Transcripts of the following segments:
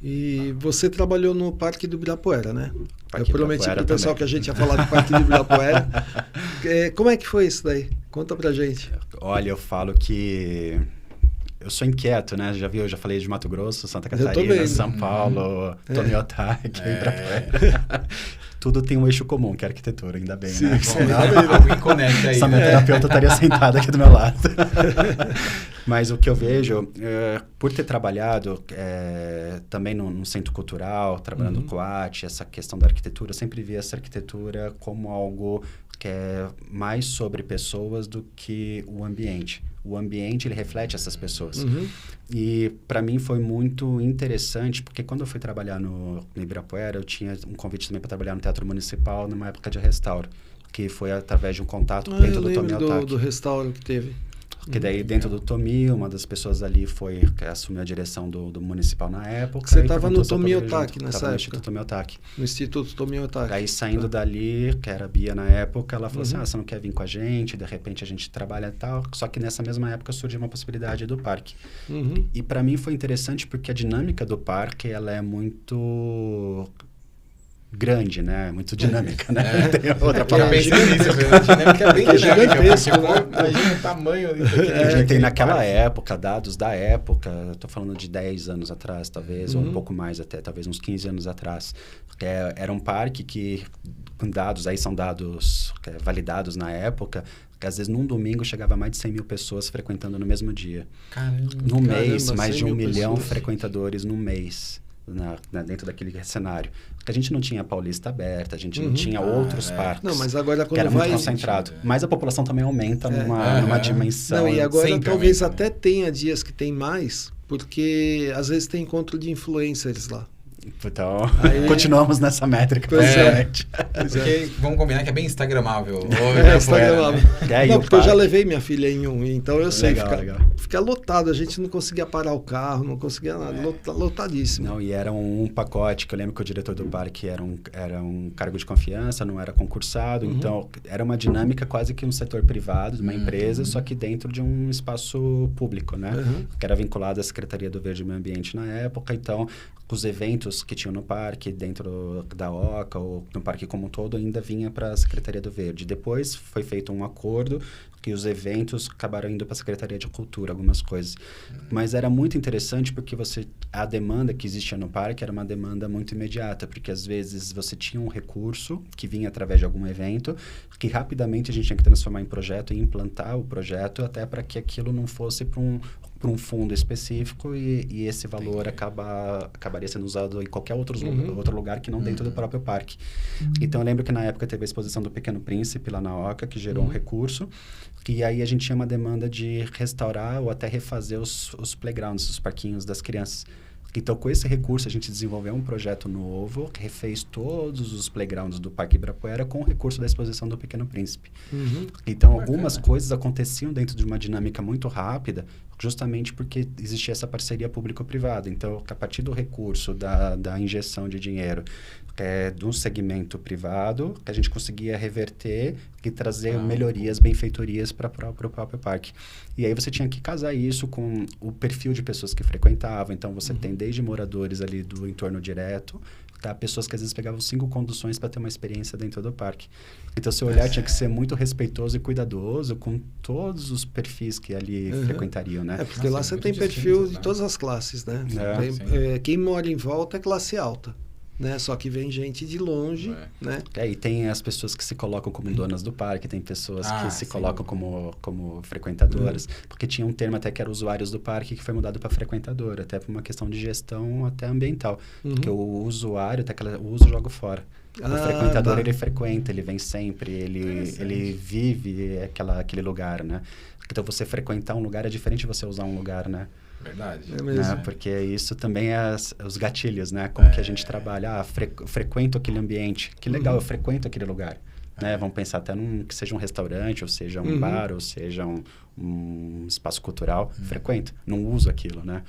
E você trabalhou no Parque do Ibirapuera, né? Parque Eu prometi Ibirapuera pro pessoal também. que a gente ia falar do Parque do Ibirapuera. Como é que foi isso daí? Conta pra gente. Olha, eu falo que eu sou inquieto, né? Já viu? Eu já falei de Mato Grosso, Santa Eu tô Catarina, vendo. São Paulo, Tomiotaki, Ibirapuera. Tudo tem um eixo comum, que é a arquitetura, ainda bem, Sim, né? sim. Alguém conecta aí. Essa minha terapeuta estaria sentada aqui do meu lado. Mas o que eu vejo, por ter trabalhado também num centro cultural, trabalhando com arte, essa questão da arquitetura, eu sempre vi essa arquitetura como algo que é mais sobre pessoas do que o ambiente. O ambiente, ele reflete essas pessoas. E para mim foi muito interessante, porque quando eu fui trabalhar no Ibirapuera, eu tinha um convite também para trabalhar no Teatro Municipal numa época de restauro, que foi através de um contato dentro do Tomiotaki. Do restauro que teve. Que daí dentro do Tomi, uma das pessoas ali assumiu a direção do municipal na época. Você e estava no perguntou se eu poderia Tomiotaki junto. nessa Tava no época? Instituto Tomiotaki. No Instituto Tomiotaki. Aí saindo dali, que era a Bia na época, ela falou assim, você não quer vir com a gente? De repente a gente trabalha e tal. Só que nessa mesma época surgiu uma possibilidade do parque. E para mim foi interessante porque a dinâmica do parque, ela é muito grande, né? Muito dinâmica, né? Tem outra palavra. A dinâmica é bem gigantesco, né? Imagina o tamanho A gente tem naquela época, dados da época, eu tô falando de 10 anos atrás, talvez, ou um pouco mais até, talvez uns 15 anos atrás. Era um parque que, com dados, aí são dados validados na época, que às vezes num domingo chegava a mais de 100 mil pessoas frequentando no mesmo dia. Caramba. No mês, mais de 100 1 mil milhão pessoas. frequentadores no mês. Dentro daquele cenário. Porque a gente não tinha Paulista aberta, a gente não tinha outros parques. Não, mas agora que quando era muito vai... concentrado. Mas a população também aumenta numa dimensão. Não, e agora sempre talvez aumenta, até tenha dias que tem mais, porque às vezes tem encontro de influencers lá. Então, Aí- continuamos nessa métrica. Pois é. provavelmente. Porque vamos combinar que é bem instagramável. Instagramável. É, e Não, o porque eu já parque- levei minha filha em um, então eu sei, Legal. fica lotado, a gente não conseguia parar o carro, não conseguia nada, lotadíssimo. Não, e era um pacote que eu lembro que o diretor do parque era um cargo de confiança, não era concursado, então era uma dinâmica quase que um setor privado, de uma empresa, só que dentro de um espaço público, né? Que era vinculado à Secretaria do Verde e Meio Ambiente na época, então os eventos que tinham no parque, dentro da OCA ou no parque como um todo, ainda vinha para a Secretaria do Verde. Depois foi feito um acordo que os eventos acabaram indo para a Secretaria de Cultura, algumas coisas. Mas era muito interessante porque a demanda que existia no parque era uma demanda muito imediata, porque às vezes você tinha um recurso que vinha através de algum evento, que rapidamente a gente tinha que transformar em projeto e implantar o projeto até para que aquilo não fosse para um fundo específico e esse valor acabaria sendo usado em qualquer outro lugar que não dentro do próprio parque. Então, eu lembro que na época teve a exposição do Pequeno Príncipe lá na OCA, que gerou um recurso, e aí a gente tinha uma demanda de restaurar ou até refazer os playgrounds, os parquinhos das crianças. Então, com esse recurso, a gente desenvolveu um projeto novo, que refez todos os playgrounds do Parque Ibirapuera com o recurso da exposição do Pequeno Príncipe. Então, algumas coisas aconteciam dentro de uma dinâmica muito rápida, justamente porque existia essa parceria público-privada. Então, a partir do recurso, da injeção de dinheiro do segmento privado, que a gente conseguia reverter e trazer melhorias, benfeitorias para o próprio parque. E aí você tinha que casar isso com o perfil de pessoas que frequentavam. Então, você tem desde moradores ali do entorno direto, pessoas que às vezes pegavam 5 conduções para ter uma experiência dentro do parque. Então, seu olhar tinha que ser muito respeitoso e cuidadoso com todos os perfis que ali frequentariam, né? Porque lá você tem perfil de todas as classes, né? Quem mora em volta é classe alta. Né? Só que vem gente de longe, né? E tem as pessoas que se colocam como donas do parque, tem pessoas que se colocam como frequentadoras, porque tinha um termo até que era usuários do parque que foi mudado para frequentador, até por uma questão de gestão até ambiental, porque o usuário, o uso joga fora. O frequentador, ele frequenta, ele vem sempre, ele vive aquele lugar, né? Então, você frequentar um lugar é diferente de você usar um lugar, né? Verdade. É mesmo. Né? Porque isso também é os gatilhos, né? Como que a gente trabalha. Frequento aquele ambiente. Que legal, eu frequento aquele lugar. Né? Vamos pensar até que seja um restaurante, ou seja um bar, ou seja um espaço cultural. Frequento, não uso aquilo, né?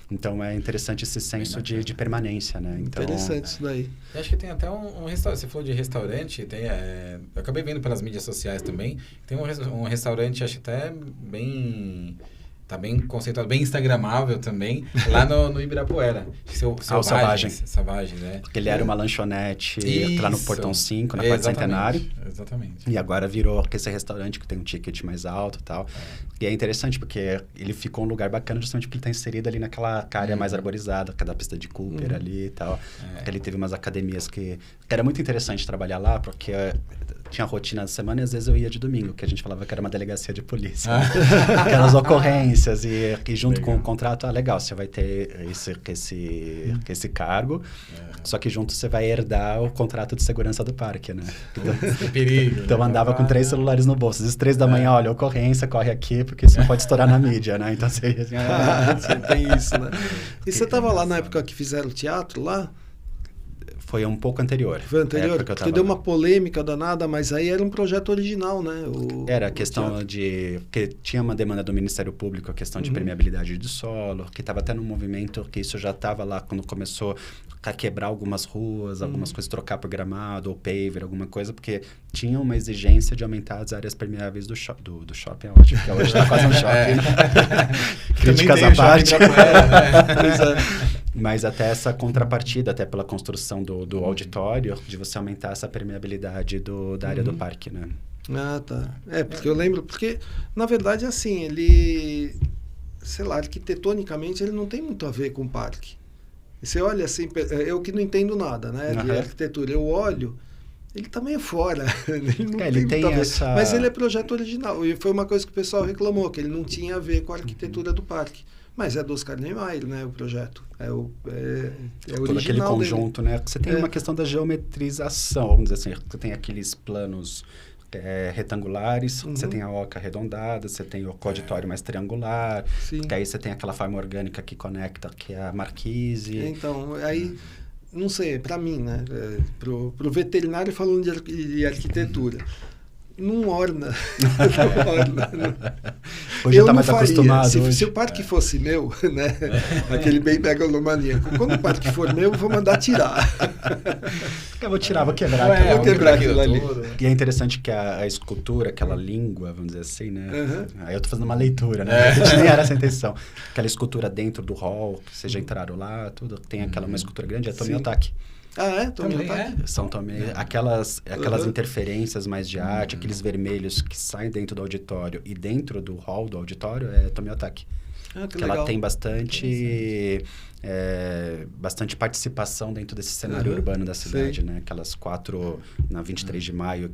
Então, é interessante esse senso de permanência, né? Então, interessante isso daí. Eu acho que tem até um restaurante, você falou de restaurante, eu acabei vendo pelas mídias sociais também, tem um restaurante, acho até bem... tá bem conceituado, bem instagramável também, lá no Ibirapuera. Selvagens, né? Porque ele era uma lanchonete lá no Portão 5, na Quarta Centenário. Exatamente. E agora virou esse restaurante que tem um ticket mais alto e tal. E é interessante porque ele ficou um lugar bacana justamente porque ele está inserido ali naquela área mais arborizada, cada pista de Cooper ali e tal. Ele teve umas academias que era muito interessante trabalhar lá, porque tinha rotina de semana e às vezes eu ia de domingo, que a gente falava que era uma delegacia de polícia. Aquelas ocorrências e junto com o contrato, legal, você vai ter esse cargo, só que junto você vai herdar o contrato de segurança do parque, né? Que perigo. Então andava com 3 celulares no bolso. Às vezes 3 da manhã, olha, ocorrência, corre aqui, porque isso não pode estourar na mídia, né? Então você tem isso, né? E você estava lá na época que fizeram o teatro lá? Foi um pouco anterior. Foi anterior, porque deu uma polêmica danada, mas aí era um projeto original, né? Era a questão de... Porque tinha uma demanda do Ministério Público, a questão de permeabilidade do solo, que estava até num movimento que isso já estava lá quando começou a quebrar algumas ruas, algumas coisas, trocar por gramado ou paver, alguma coisa, porque tinha uma exigência de aumentar as áreas permeáveis do shopping, é ótimo, porque hoje está quase um shopping. Críticas à parte. Mas até essa contrapartida, até pela construção do auditório, de você aumentar essa permeabilidade da área do parque, né? Ah, tá. Porque eu lembro, porque, na verdade, assim, ele, sei lá, arquitetonicamente, ele não tem muito a ver com o parque. Você olha assim, eu que não entendo nada, né, de arquitetura, eu olho, ele tá meio fora, ele não ele tem muito a ver. essa... Mas ele é projeto original, e foi uma coisa que o pessoal reclamou, que ele não tinha a ver com a arquitetura do parque. Mas é do Oscar Niemeyer, né, o projeto. É original todo aquele conjunto, dele. né? Você tem uma questão da geometrização, vamos dizer assim. Você tem aqueles planos retangulares, você tem a oca arredondada, você tem o auditório mais triangular, que aí você tem aquela forma orgânica que conecta, que é a marquise. Então, aí... Não sei, para mim, né? Pro veterinário falando de arquitetura. Não orna. Hoje está mais acostumado. Se o parque fosse meu, né? Aquele bem megalomaníaco. Quando o parque for meu, eu vou mandar tirar. Eu vou tirar, vou quebrar. Vou quebrar aquilo ali. E é interessante que a escultura, aquela língua, vamos dizer assim, né? Aí eu tô fazendo uma leitura, né? Nem era essa a intenção. Aquela escultura dentro do hall, que vocês já entraram lá, tudo. Tem uma escultura grande, é Tomiotaki. Tomiotaki? São aquelas interferências mais de arte, aqueles vermelhos que saem dentro do auditório e dentro do hall do auditório é Tomiotaki. Que legal. Ela tem bastante participação dentro desse cenário urbano da cidade, né? Aquelas 4, na 23 de maio,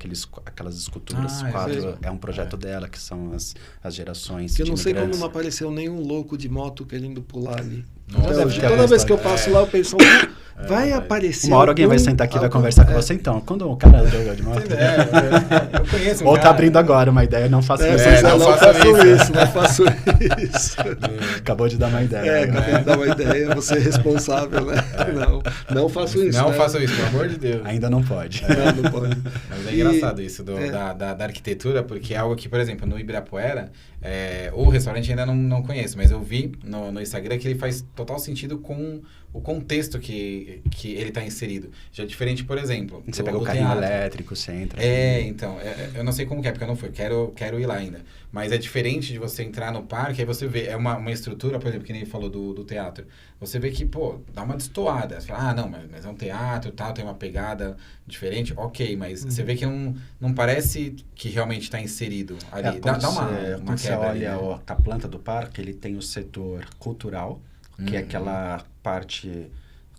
aquelas esculturas, 4, é um projeto dela, que são as gerações que eu não sei como não apareceu nenhum louco de moto querendo pular ali. Toda vez que eu passo lá, eu penso, vai aparecer. Uma hora alguém vai sentar aqui e vai conversar com você, então. Quando o cara joga de moto. Eu conheço. Ou tá abrindo agora uma ideia, não faço isso. Não faço isso. Acabou de dar uma ideia. Acabei de dar uma ideia, você é responsável, né? Não faço isso. Não faço isso, pelo amor de Deus. Ainda não pode. Não pode. Mas é engraçado isso da arquitetura, porque é algo que, por exemplo, no Ibirapuera, o restaurante ainda não conheço, mas eu vi no Instagram que ele faz total sentido com o contexto que ele está inserido. Já é diferente, por exemplo... Você pega o carrinho elétrico, você entra... Então, eu não sei como que é, porque eu não fui, quero ir lá ainda. Mas é diferente de você entrar no parque, aí você vê, é uma estrutura, por exemplo, que nem ele falou do teatro. Você vê que, dá uma destoada. Você fala, não, mas é um teatro, tal, tem uma pegada diferente, ok, mas você vê que não parece que realmente está inserido ali. Dá uma você quebra olha ali, né? a planta do parque, ele tem o setor cultural, que é aquela parte...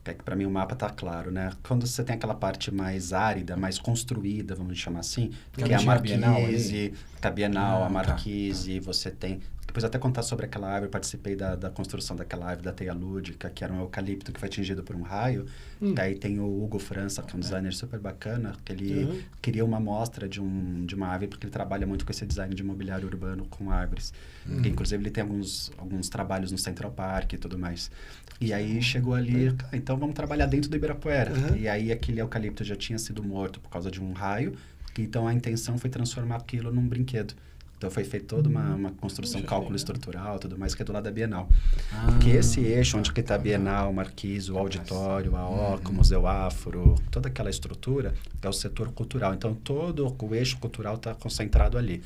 que para mim o mapa tá claro, né? Quando você tem aquela parte mais árida, mais construída, vamos chamar assim, que é a Marquise, a Bienal, a Marquise, você tem... Depois até contar sobre aquela árvore, participei da construção daquela árvore da teia lúdica, que era um eucalipto que foi atingido por um raio. Daí tem o Hugo França, que é um designer super bacana, que ele queria uma amostra de uma árvore, porque ele trabalha muito com esse design de mobiliário urbano com árvores. Que, inclusive, ele tem alguns trabalhos no Central Park e tudo mais. E aí chegou ali, então vamos trabalhar dentro do Ibirapuera. E aí aquele eucalipto já tinha sido morto por causa de um raio, então a intenção foi transformar aquilo num brinquedo. Então foi feita toda uma construção, cálculo estrutural, tudo mais, que é do lado da Bienal. Porque esse eixo onde que está a Bienal, o Marquise, o auditório, a Oca, o Museu Afro, toda aquela estrutura é o setor cultural. Então todo o eixo cultural está concentrado ali.